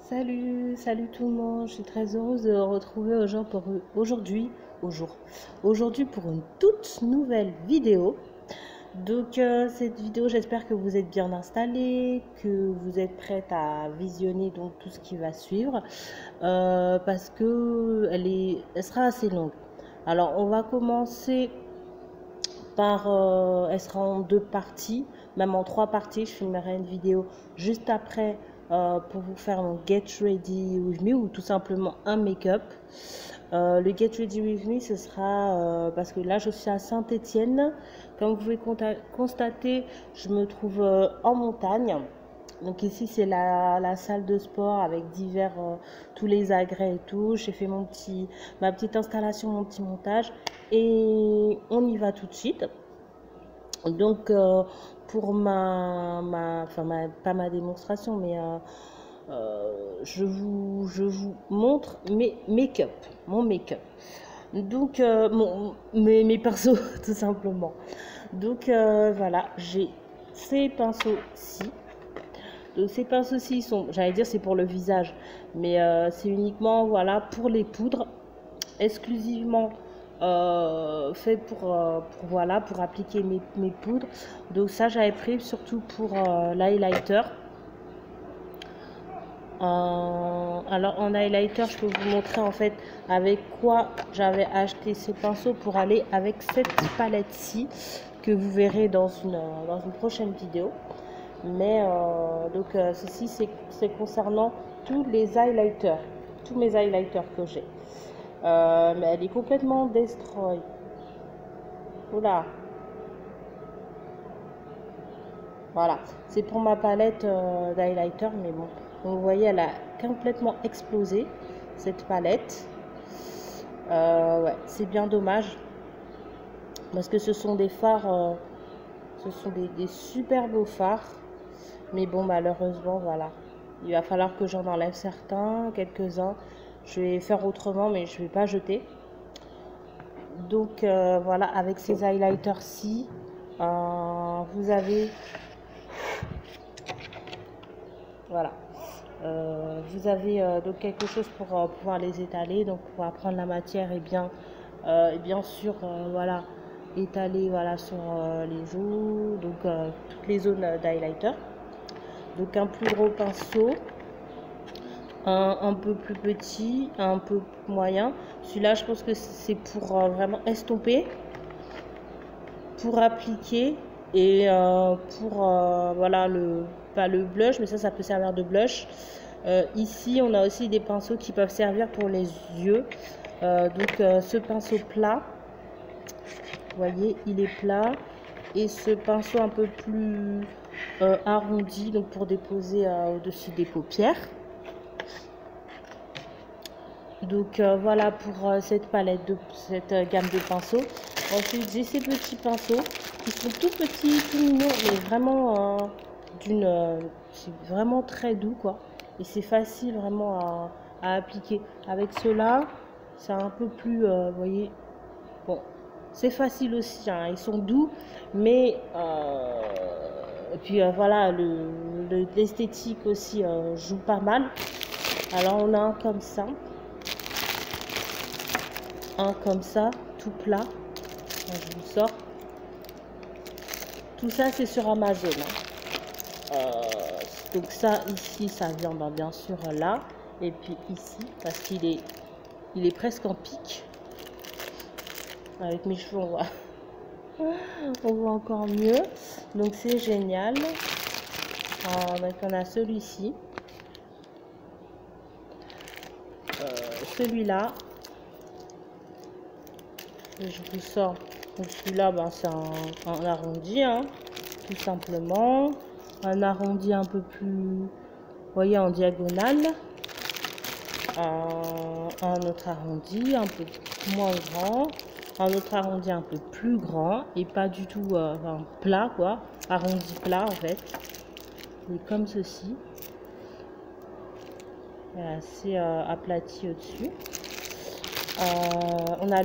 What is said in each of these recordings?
Salut tout le monde, je suis très heureuse de retrouver aujourd'hui pour une toute nouvelle vidéo. Donc cette vidéo, j'espère que vous êtes bien installés, que vous êtes prête à visionner donc tout ce qui va suivre, parce que elle sera assez longue. Alors on va commencer elle sera en deux parties, même en trois parties. Je filmerai une vidéo juste après pour vous faire un Get Ready With Me ou tout simplement un make-up. Le Get Ready With Me, ce sera parce que là je suis à Saint-Étienne. Comme vous pouvez constater, je me trouve en montagne. Donc ici c'est la salle de sport avec divers tous les agrès et tout. J'ai fait ma petite installation, mon petit montage et on y va tout de suite. Donc pour pas ma démonstration, mais je vous montre mon make-up. Donc mes pinceaux tout simplement. Donc voilà, j'ai ces pinceaux-ci. Donc ces pinceaux-ci sont, j'allais dire c'est pour le visage, mais c'est uniquement voilà pour les poudres, exclusivement fait voilà pour appliquer mes poudres. Donc ça j'avais pris surtout pour l'highlighter. Alors en highlighter, je peux vous montrer en fait avec quoi j'avais acheté ces pinceaux pour aller avec cette palette-ci que vous verrez dans une prochaine vidéo. Mais donc ceci c'est concernant tous mes highlighters que j'ai. Mais elle est complètement destroy. Oula. Voilà, c'est pour ma palette d'highlighter, mais bon, donc, vous voyez, elle a complètement explosé cette palette. Ouais, c'est bien dommage parce que ce sont des fards, ce sont des super beaux fards. Mais bon, malheureusement, voilà. Il va falloir que j'en enlève quelques-uns. Je vais faire autrement, mais je ne vais pas jeter. Donc, voilà, avec ces highlighters-ci, vous avez... Voilà. Vous avez donc quelque chose pour pouvoir les étaler. Donc, on va prendre la matière et bien sûr, voilà, étaler voilà, sur les joues, donc toutes les zones d'highlighter. Donc un plus gros pinceau, un peu plus petit, un peu moyen. Celui-là, je pense que c'est pour vraiment estomper, pour appliquer et pour voilà pas le blush, mais ça peut servir de blush. Ici, on a aussi des pinceaux qui peuvent servir pour les yeux. Donc ce pinceau plat, vous voyez, il est plat. Et ce pinceau un peu plus arrondi, donc pour déposer au-dessus des paupières. Donc voilà pour cette gamme de pinceaux. Ensuite j'ai ces petits pinceaux qui sont tout petits, tout mignons, mais vraiment c'est vraiment très doux quoi. Et c'est facile vraiment à appliquer. Avec ceux-là, c'est un peu plus, vous voyez, bon. C'est facile aussi, hein. Ils sont doux, mais et puis voilà, l'esthétique aussi joue pas mal. Alors on a un comme ça, tout plat. Je vous sors. Tout ça c'est sur Amazon. Donc ça ici, ça vient bien sûr là, et puis ici parce qu'il est presque en pic. Avec mes cheveux, on voit encore mieux. Donc, c'est génial. Donc, on a celui-ci. Celui-là. Je vous sors. Donc, celui-là, ben, c'est un arrondi, hein, tout simplement. Un arrondi un peu plus, vous voyez, en diagonale. Un autre arrondi un peu moins grand. Un autre arrondi un peu plus grand et pas du tout plat quoi, arrondi plat en fait. Et comme ceci. Voilà, c'est aplati au-dessus. On a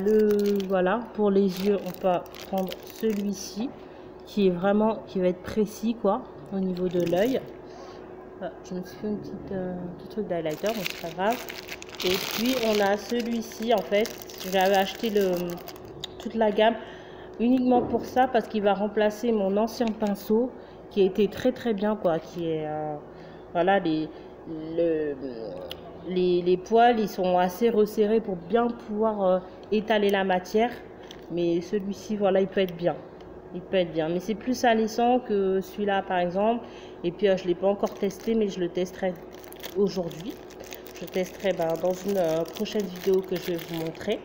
voilà, pour les yeux, on peut prendre celui-ci qui va être précis quoi, au niveau de l'œil. Je me suis fait une petit truc d'highlighter, donc c'est pas grave. Et puis on a celui-ci en fait, j'avais acheté toute la gamme uniquement pour ça parce qu'il va remplacer mon ancien pinceau qui a été très bien quoi, qui est voilà, les poils ils sont assez resserrés pour bien pouvoir étaler la matière, mais celui-ci voilà, il peut être bien. Il peut être bien, mais c'est plus salissant que celui-là par exemple. Et puis je ne l'ai pas encore testé, mais je le testerai aujourd'hui. Je testerai dans une prochaine vidéo que je vais vous montrer.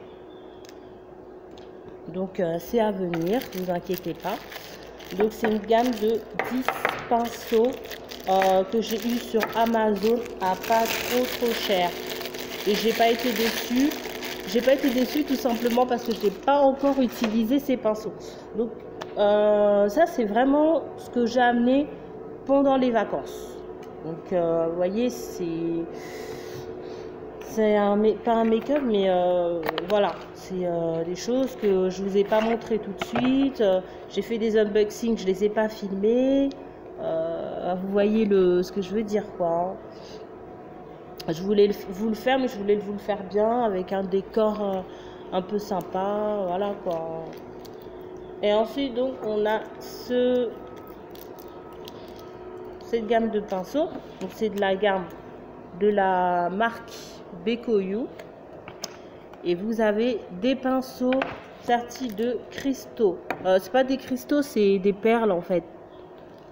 Donc c'est à venir, ne vous inquiétez pas. Donc c'est une gamme de 10 pinceaux que j'ai eu sur Amazon à pas trop cher. Et j'ai pas été déçue. J'ai pas été déçue tout simplement parce que je n'ai pas encore utilisé ces pinceaux. Donc ça c'est vraiment ce que j'ai amené pendant les vacances. Donc vous voyez, c'est pas un make-up, mais voilà, c'est des choses que je vous ai pas montré tout de suite. J'ai fait des unboxings, je les ai pas filmés. Vous voyez ce que je veux dire quoi. Je voulais vous le faire, mais je voulais vous le faire bien avec un décor un peu sympa, voilà quoi. Et ensuite donc on a cette gamme de pinceaux. Donc c'est de la gamme de la marque Bekoyu. Et vous avez des pinceaux sertis de cristaux. C'est pas des cristaux, c'est des perles en fait.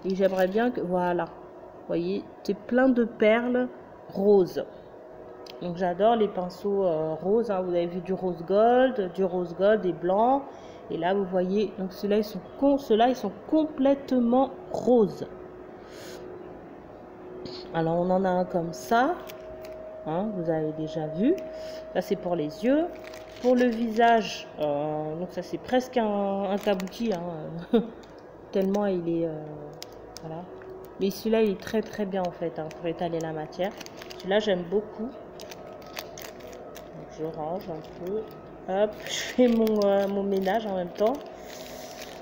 Et j'aimerais bien que, voilà, vous voyez, c'est plein de perles roses. Donc j'adore les pinceaux roses. Hein. Vous avez vu du rose gold et blanc. Et là vous voyez, donc ceux-là ils sont complètement roses. Alors on en a un comme ça. Hein, vous avez déjà vu. Ça c'est pour les yeux. Pour le visage, donc ça c'est presque un kabuki. Hein, tellement il est... voilà. Mais celui-là il est très bien en fait, hein, pour étaler la matière. Celui-là j'aime beaucoup. Donc, je range un peu. Hop, je fais mon ménage en même temps.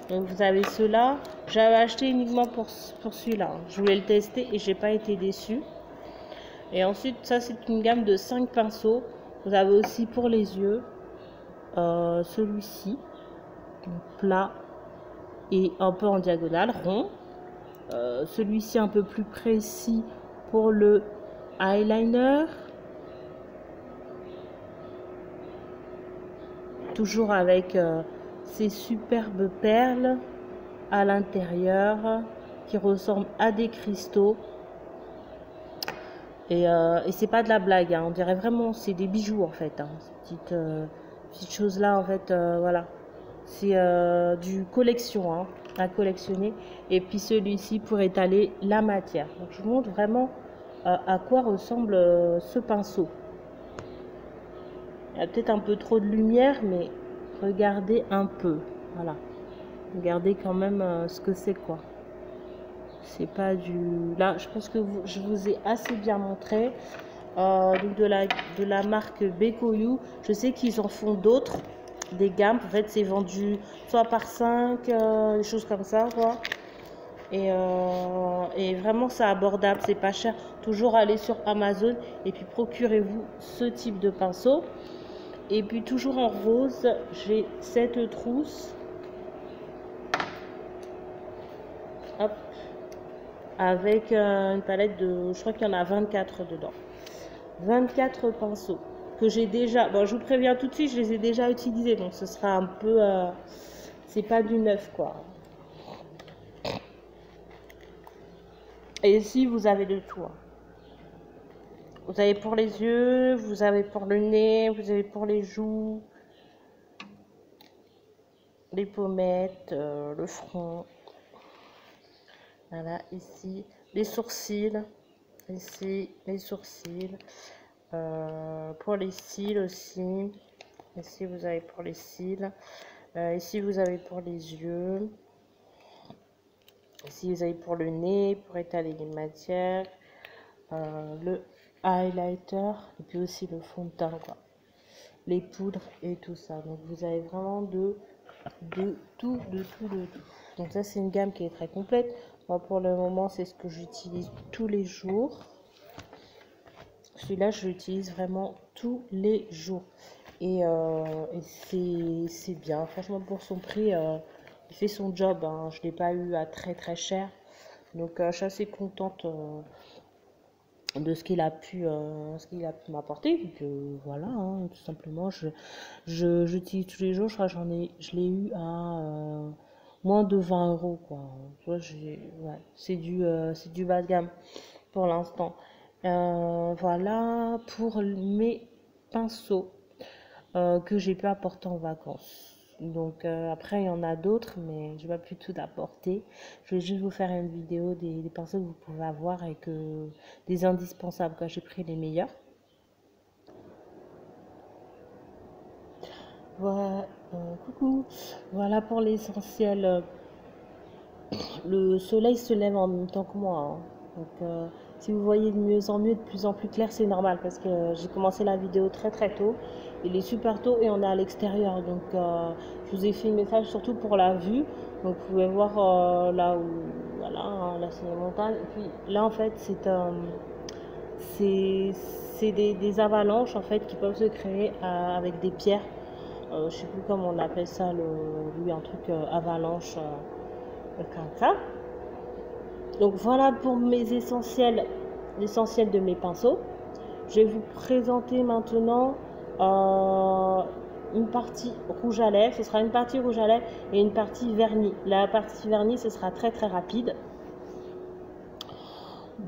Donc vous avez ceux-là. J'avais acheté uniquement pour celui-là. Hein. Je voulais le tester et j'ai pas été déçue. Et ensuite, ça c'est une gamme de 5 pinceaux. Vous avez aussi pour les yeux celui-ci, plat et un peu en diagonale, rond. Celui-ci un peu plus précis pour le eyeliner. Toujours avec ces superbes perles à l'intérieur qui ressemblent à des cristaux. Et c'est pas de la blague, hein. On dirait vraiment, c'est des bijoux en fait. Hein. Ces petites choses là en fait, voilà. C'est du collection, hein, à collectionner. Et puis celui-ci pour étaler la matière. Donc je vous montre vraiment à quoi ressemble ce pinceau. Il y a peut-être un peu trop de lumière, mais regardez un peu. Voilà. Regardez quand même ce que c'est quoi. C'est pas du... Là, je pense que je vous ai assez bien montré. Donc de la marque Bekoyu. Je sais qu'ils en font d'autres, des gammes. En fait, c'est vendu soit par 5, des choses comme ça, quoi. Et vraiment, c'est abordable, c'est pas cher. Toujours aller sur Amazon et puis procurez-vous ce type de pinceau. Et puis toujours en rose, j'ai cette trousse. Hop. Avec une palette de... Je crois qu'il y en a 24 dedans. 24 pinceaux que j'ai déjà... Bon, je vous préviens tout de suite, je les ai déjà utilisés. Donc ce sera un peu... c'est pas du neuf, quoi. Et ici, vous avez de tout. Hein. Vous avez pour les yeux, vous avez pour le nez, vous avez pour les joues, les pommettes, le front. Voilà, ici, les sourcils. Ici, les sourcils. Pour les cils aussi. Ici, vous avez pour les cils. Ici, vous avez pour les yeux. Ici, vous avez pour le nez, pour étaler les matières. Le highlighter. Et puis aussi le fond de teint, quoi. Les poudres et tout ça. Donc, vous avez vraiment de tout. Donc, ça, c'est une gamme qui est très complète. Moi, pour le moment, c'est ce que j'utilise tous les jours. Celui-là, je l'utilise vraiment tous les jours. Et c'est bien. Franchement, pour son prix, il fait son job. Hein. Je ne l'ai pas eu à très très cher. Donc, je suis assez contente de ce qu'il a pu m'apporter. Vu que, voilà, hein, tout simplement, j'utilise tous les jours. Je crois que je l'ai eu à moins de 20 euros, quoi. Tu vois, ouais, c'est du bas de gamme pour l'instant. Voilà pour mes pinceaux que j'ai pu apporter en vacances. Donc après, il y en a d'autres, mais je ne vais pas plus tout apporter. Je vais juste vous faire une vidéo des pinceaux que vous pouvez avoir et des indispensables, quand j'ai pris les meilleurs. Voilà, coucou. Voilà pour l'essentiel. Le soleil se lève en même temps que moi. Hein. Donc, si vous voyez de mieux en mieux, de plus en plus clair, c'est normal parce que j'ai commencé la vidéo très très tôt. Il est super tôt et on est à l'extérieur. Donc, je vous ai fait le message surtout pour la vue. Donc, vous pouvez voir là où, voilà, hein, là c'est les montagnes. Et puis là, en fait, c'est des avalanches en fait qui peuvent se créer avec des pierres. Je sais plus comment on appelle ça, lui, un truc avalanche. Comme ça. Donc voilà pour mes essentiels, l'essentiel de mes pinceaux. Je vais vous présenter maintenant une partie rouge à lèvres. Ce sera une partie rouge à lèvres et une partie vernis. La partie vernis, ce sera très très rapide.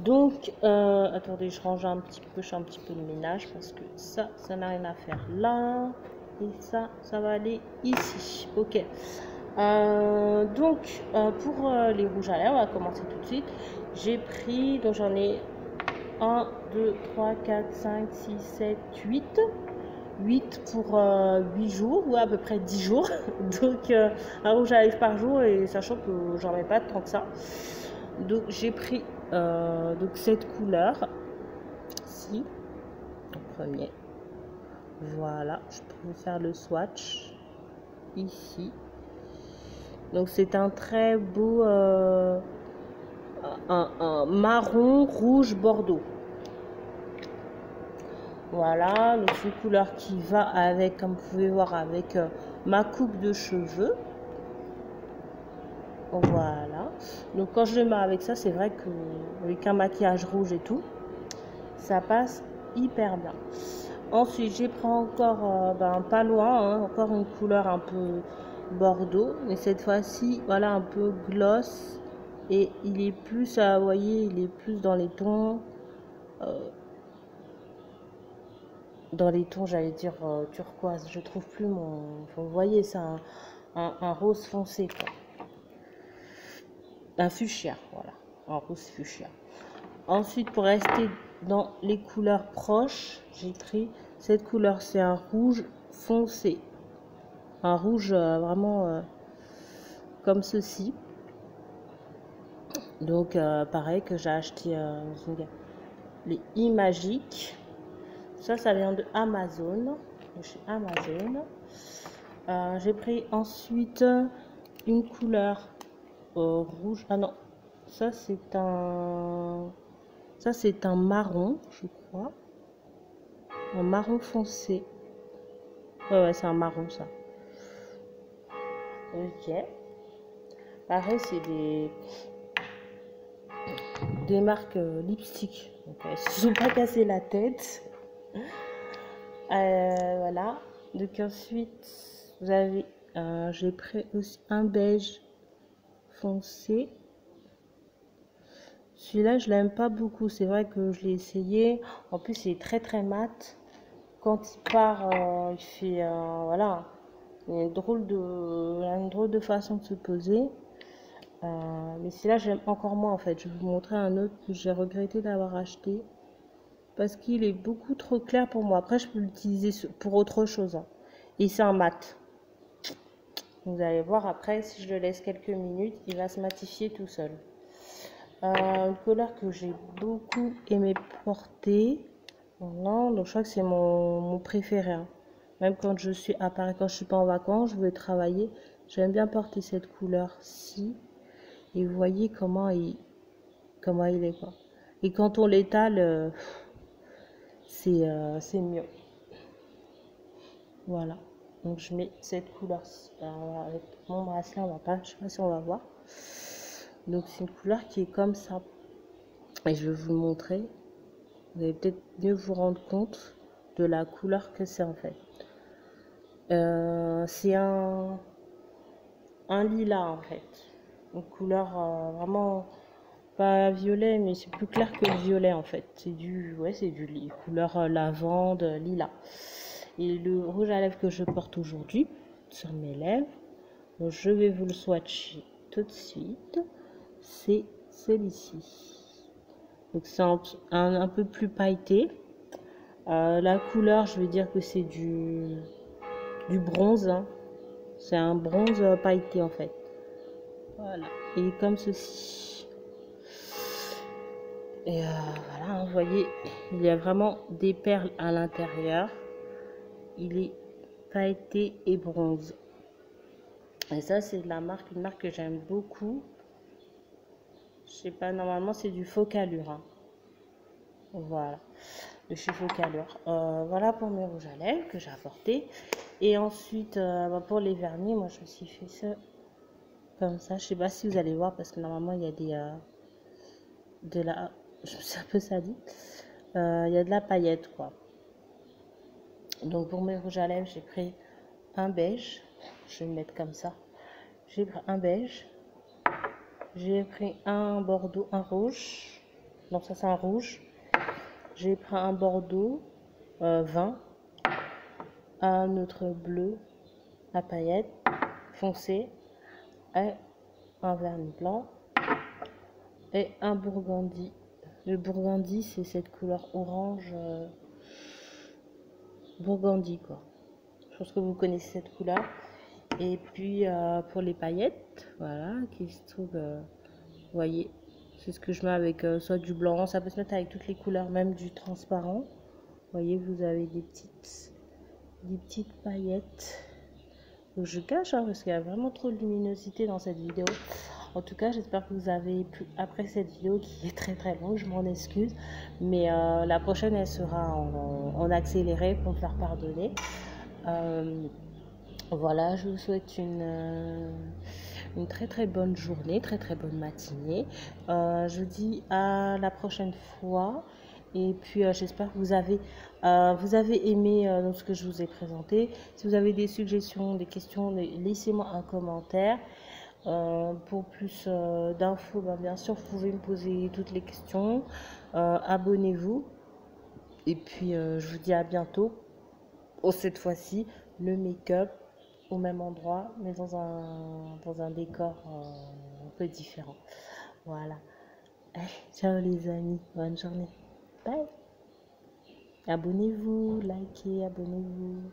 Donc, attendez, je range un petit peu, je fais un petit peu de ménage parce que ça n'a rien à faire là. Et ça va aller ici. Ok. Donc, pour les rouges à lèvres, on va commencer tout de suite. J'ai pris, donc j'en ai 1, 2, 3, 4, 5, 6, 7, 8. 8 pour 8 jours, ou à peu près 10 jours. Donc, un rouge à lèvres par jour, et sachant que j'en mets pas tant que ça. Donc, j'ai pris donc cette couleur ci en premier. Voilà, je peux vous faire le swatch ici. Donc c'est un très beau un marron rouge bordeaux. Voilà, donc c'est une couleur qui va avec, comme vous pouvez voir, avec ma coupe de cheveux. Voilà, donc quand je le mets avec ça, c'est vrai que avec un maquillage rouge et tout, ça passe hyper bien. Ensuite, j'ai pris encore, pas loin, hein, encore une couleur un peu bordeaux, mais cette fois-ci, voilà, un peu gloss. Et il est plus, vous voyez, il est plus dans les tons, j'allais dire turquoise. Je trouve plus mon, enfin, vous voyez, c'est un rose foncé, quoi. Un fuchsia, voilà, un rose fuchsia. Ensuite, pour rester dans les couleurs proches, j'ai pris cette couleur, c'est un rouge foncé. Un rouge vraiment comme ceci. Donc, pareil que j'ai acheté les iMagic. Ça vient de Amazon. Chez Amazon. J'ai pris ensuite une couleur rouge. Ah non, ça c'est un marron, je crois. Un marron foncé. Ouais, c'est un marron ça. Ok. Pareil, c'est des marques lipstick. Donc, elles ne se sont pas cassé la tête. Voilà. Donc ensuite, vous avez, j'ai pris aussi un beige foncé. Celui-là, je l'aime pas beaucoup. C'est vrai que je l'ai essayé. En plus, il est très très mat. Quand il part, il fait, voilà, il y a une drôle de façon de se poser. Mais celui-là, j'aime encore moins en fait. Je vais vous montrer un autre que j'ai regretté d'avoir acheté. Parce qu'il est beaucoup trop clair pour moi. Après, je peux l'utiliser pour autre chose. Hein. Et c'est un mat. Vous allez voir après, si je le laisse quelques minutes, il va se matifier tout seul. Une couleur que j'ai beaucoup aimé porter. Non, donc je crois que c'est mon préféré. Hein. Même quand je suis à Paris, quand je suis pas en vacances, je veux travailler. J'aime bien porter cette couleur-ci. Et vous voyez comment il est, quoi. Et quand on l'étale, c'est mieux. Voilà. Donc je mets cette couleur avec mon bracelet, on va pas, je sais pas si on va voir. Donc c'est une couleur qui est comme ça. Et je vais vous le montrer. Vous allez peut-être mieux vous rendre compte de la couleur que c'est en fait. C'est un lilas en fait. Une couleur vraiment pas violet, mais c'est plus clair que le violet en fait. C'est du couleur lavande, lilas. Et le rouge à lèvres que je porte aujourd'hui sur mes lèvres, donc je vais vous le swatcher tout de suite. C'est celui-ci. Donc c'est un peu plus pailleté. La couleur, je veux dire que c'est du bronze. Hein. C'est un bronze pailleté en fait. Voilà. Et comme ceci. Et voilà, hein, vous voyez, il y a vraiment des perles à l'intérieur. Il est pailleté et bronze. Et ça, c'est de la marque, une marque que j'aime beaucoup. Je sais pas, normalement, c'est du Focallure. Hein. Voilà, de chez Focallure. Voilà pour mes rouges à lèvres que j'ai apporté. Et ensuite, pour les vernis, moi, je me suis fait ça comme ça. Je sais pas si vous allez voir parce que normalement, il y a je me suis un peu salie. Il y a de la paillette, quoi. Donc, pour mes rouges à lèvres, j'ai pris un beige. Je vais le mettre comme ça. J'ai pris un beige. J'ai pris un bordeaux, un rouge. Donc ça, c'est un rouge. J'ai pris un bordeaux vin. Un autre bleu à paillettes foncé. Et un vernis blanc. Et un burgundy. Le burgundy, c'est cette couleur orange burgundy, quoi. Je pense que vous connaissez cette couleur. Et puis pour les paillettes, voilà, qui se trouve, vous voyez, c'est ce que je mets avec soit du blanc, ça peut se mettre avec toutes les couleurs, même du transparent. Vous voyez, vous avez des petites paillettes. Donc je cache hein, parce qu'il y a vraiment trop de luminosité dans cette vidéo. En tout cas, j'espère que vous avez pu apprécier cette vidéo qui est très très longue, je m'en excuse. Mais la prochaine, elle sera en accéléré pour me faire pardonner. Voilà, je vous souhaite une très très bonne journée, très très bonne matinée. Je vous dis à la prochaine fois. Et puis j'espère que vous avez aimé ce que je vous ai présenté. Si vous avez des suggestions, des questions, laissez-moi un commentaire. Pour plus d'infos, bien sûr, vous pouvez me poser toutes les questions. Abonnez-vous. Et puis je vous dis à bientôt. Cette fois-ci, le make-up au même endroit, mais dans un décor un peu différent. Voilà. Ciao les amis, bonne journée. Bye. Abonnez-vous, likez, abonnez-vous.